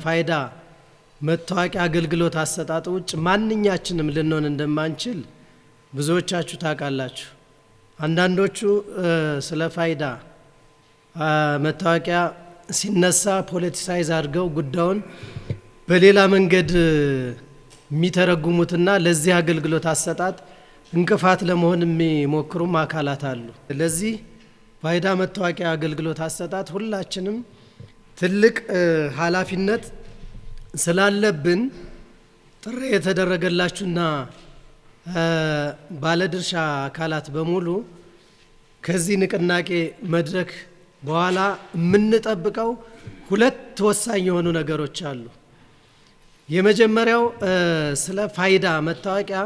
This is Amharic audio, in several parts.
ፋይዳ መታወቂያ አገልግሎት አሰጣጥ ውጭ ማንኛችንም ልንሆን እንደማንችል ብዙዎቻችሁ ታውቃላችሁ። አንዳንዶቹ ስለ ፋይዳ መታወቂያ ሲነሳ ፖለቲሳይዝ አድርገው ጉዳዩን በሌላ መንገድ የሚተረጉሙትና ለዚህ አገልግሎት አሰጣጥ እንቅፋት ለመሆን የሚሞክሩም አካላት አሉ። ለዚህ ፋይዳ መታወቂያ አገልግሎት አሰጣጥ ሁላችንም ትልቅ ኃላፊነት ስላለብን ጥሪ የተደረገላችሁና ባለድርሻ አካላት በሙሉ ከዚህ ንቅናቄ መድረክ በኋላ የምንጠብቀው ሁለት ወሳኝ የሆኑ ነገሮች አሉ። የመጀመሪያው ስለ ፋይዳ መታወቂያ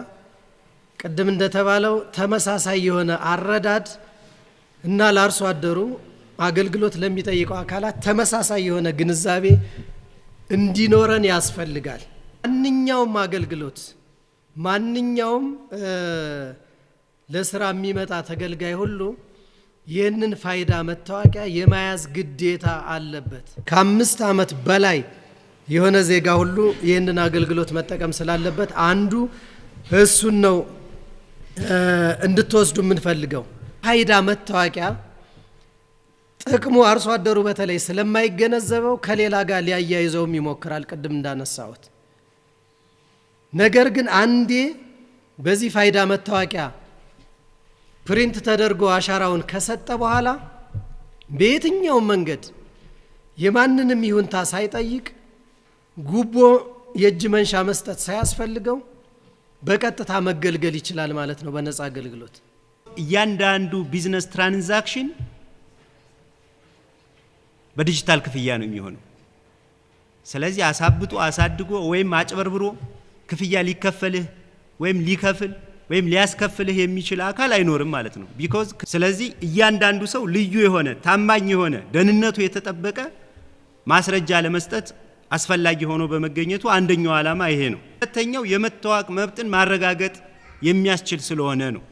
ቅድም እንደተባለው ተመሳሳይ የሆነ አረዳድ እና ለአርሶ አደሩ አገልግሎት ለሚጠይቀው አካላት ተመሳሳይ የሆነ ግንዛቤ እንዲኖረን ያስፈልጋል። ማንኛውም አገልግሎት ማንኛውም ለስራ የሚመጣ ተገልጋይ ሁሉ ይህንን ፋይዳ መታወቂያ የመያዝ ግዴታ አለበት። ከ5 ዓመት በላይ የሆነ ዜጋ ሁሉ ይህንን አገልግሎት መጠቀም ስላለበት አንዱ እሱን ነው እንድትወስዱ የምንፈልገው። ፋይዳ መታወቂያ ጥቅሙ አርሶ አደሩ በተለይ ስለማይገነዘበው ከሌላ ጋር ሊያያይዘውም ይሞክራል ቅድም እንዳነሳሁት። ነገር ግን አንዴ በዚህ ፋይዳ መታወቂያ ፕሪንት ተደርጎ አሻራውን ከሰጠ በኋላ በየትኛውም መንገድ የማንንም ይሁንታ ሳይጠይቅ ጉቦ የእጅ መንሻ መስጠት ሳያስፈልገው በቀጥታ መገልገል ይችላል ማለት ነው በነፃ አገልግሎት። እያንዳንዱ ቢዝነስ ትራንዛክሽን በዲጂታል ክፍያ ነው የሚሆነው። ስለዚህ አሳብጦ አሳድጎ ወይም አጭበርብሮ ክፍያ ሊከፈልህ ወይም ሊከፍል ወይም ሊያስከፍልህ የሚችል አካል አይኖርም ማለት ነው። ቢኮዝ ስለዚህ እያንዳንዱ ሰው ልዩ የሆነ ታማኝ የሆነ ደህንነቱ የተጠበቀ ማስረጃ ለመስጠት አስፈላጊ ሆኖ በመገኘቱ አንደኛው ዓላማ ይሄ ነው። ሁለተኛው የመታወቅ መብትን ማረጋገጥ የሚያስችል ስለሆነ ነው።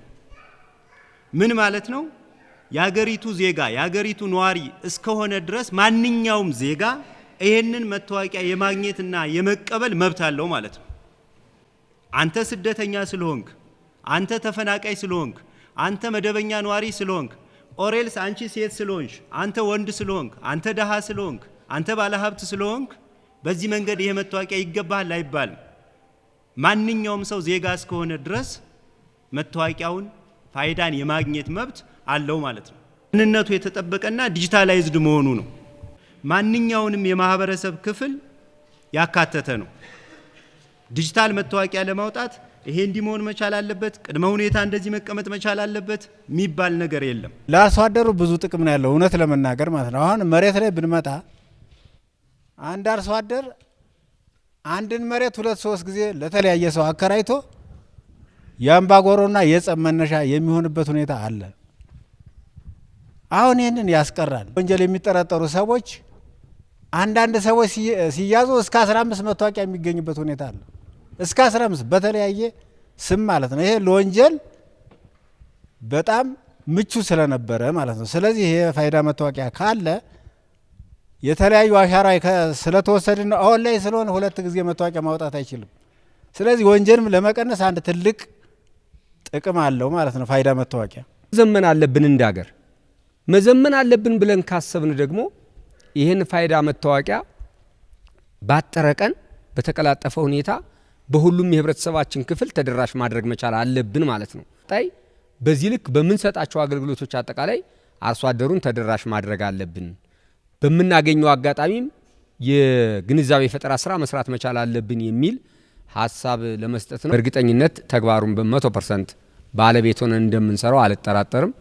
ምን ማለት ነው? የሀገሪቱ ዜጋ የሀገሪቱ ነዋሪ እስከሆነ ድረስ ማንኛውም ዜጋ ይሄንን መታወቂያ የማግኘትና የመቀበል መብት አለው ማለት ነው። አንተ ስደተኛ ስለሆንክ፣ አንተ ተፈናቃይ ስለሆንክ፣ አንተ መደበኛ ነዋሪ ስለሆንክ፣ ኦሬልስ አንቺ ሴት ስለሆንሽ፣ አንተ ወንድ ስለሆንክ፣ አንተ ደሃ ስለሆንክ፣ አንተ ባለሀብት ስለሆንክ በዚህ መንገድ ይሄ መታወቂያ ይገባሃል አይባልም። ማንኛውም ሰው ዜጋ እስከሆነ ድረስ መታወቂያውን ፋይዳን የማግኘት መብት አለው ማለት ነው። ደህንነቱ የተጠበቀና ዲጂታላይዝድ መሆኑ ነው። ማንኛውንም የማህበረሰብ ክፍል ያካተተ ነው። ዲጂታል መታወቂያ ለማውጣት ይሄ እንዲመሆን መቻል አለበት፣ ቅድመ ሁኔታ እንደዚህ መቀመጥ መቻል አለበት የሚባል ነገር የለም። ለአርሶ አደሩ ብዙ ጥቅም ነው ያለው እውነት ለመናገር ማለት ነው። አሁን መሬት ላይ ብንመጣ አንድ አርሶ አደር አንድን መሬት 2-3 ጊዜ ለተለያየ ሰው አከራይቶ የአምባጓሮና የጸብ መነሻ የሚሆንበት ሁኔታ አለ። አሁን ይህንን ያስቀራል። ወንጀል የሚጠረጠሩ ሰዎች አንዳንድ ሰዎች ሲያዙ እስከ 15 መታወቂያ የሚገኝበት ሁኔታ አለ። እስከ 15 በተለያየ ስም ማለት ነው። ይሄ ለወንጀል በጣም ምቹ ስለነበረ ማለት ነው። ስለዚህ ይሄ ፋይዳ መታወቂያ ካለ የተለያዩ አሻራ ስለተወሰደና አሁን ላይ ስለሆነ 2 ጊዜ መታወቂያ ማውጣት አይችልም። ስለዚህ ወንጀልም ለመቀነስ አንድ ትልቅ ጥቅም አለው ማለት ነው ፋይዳ መታወቂያ። መዘመን አለብን እንዳገር መዘመን አለብን ብለን ካሰብን ደግሞ ይህን ፋይዳ መታወቂያ ባጠረቀን በተቀላጠፈ ሁኔታ በሁሉም የህብረተሰባችን ክፍል ተደራሽ ማድረግ መቻል አለብን ማለት ነው። ታይ በዚህ ልክ በምንሰጣቸው አገልግሎቶች አጠቃላይ አርሶ አደሩን ተደራሽ ማድረግ አለብን። በመናገኘው አጋጣሚም የግንዛቤ ፈጠራ ስራ መስራት መቻል አለብን የሚል ሐሳብ ለመስጠት ነው። በእርግጠኝነት ተግባሩን በ100% ባለቤት ሆነን እንደምንሰራው አልጠራጠርም።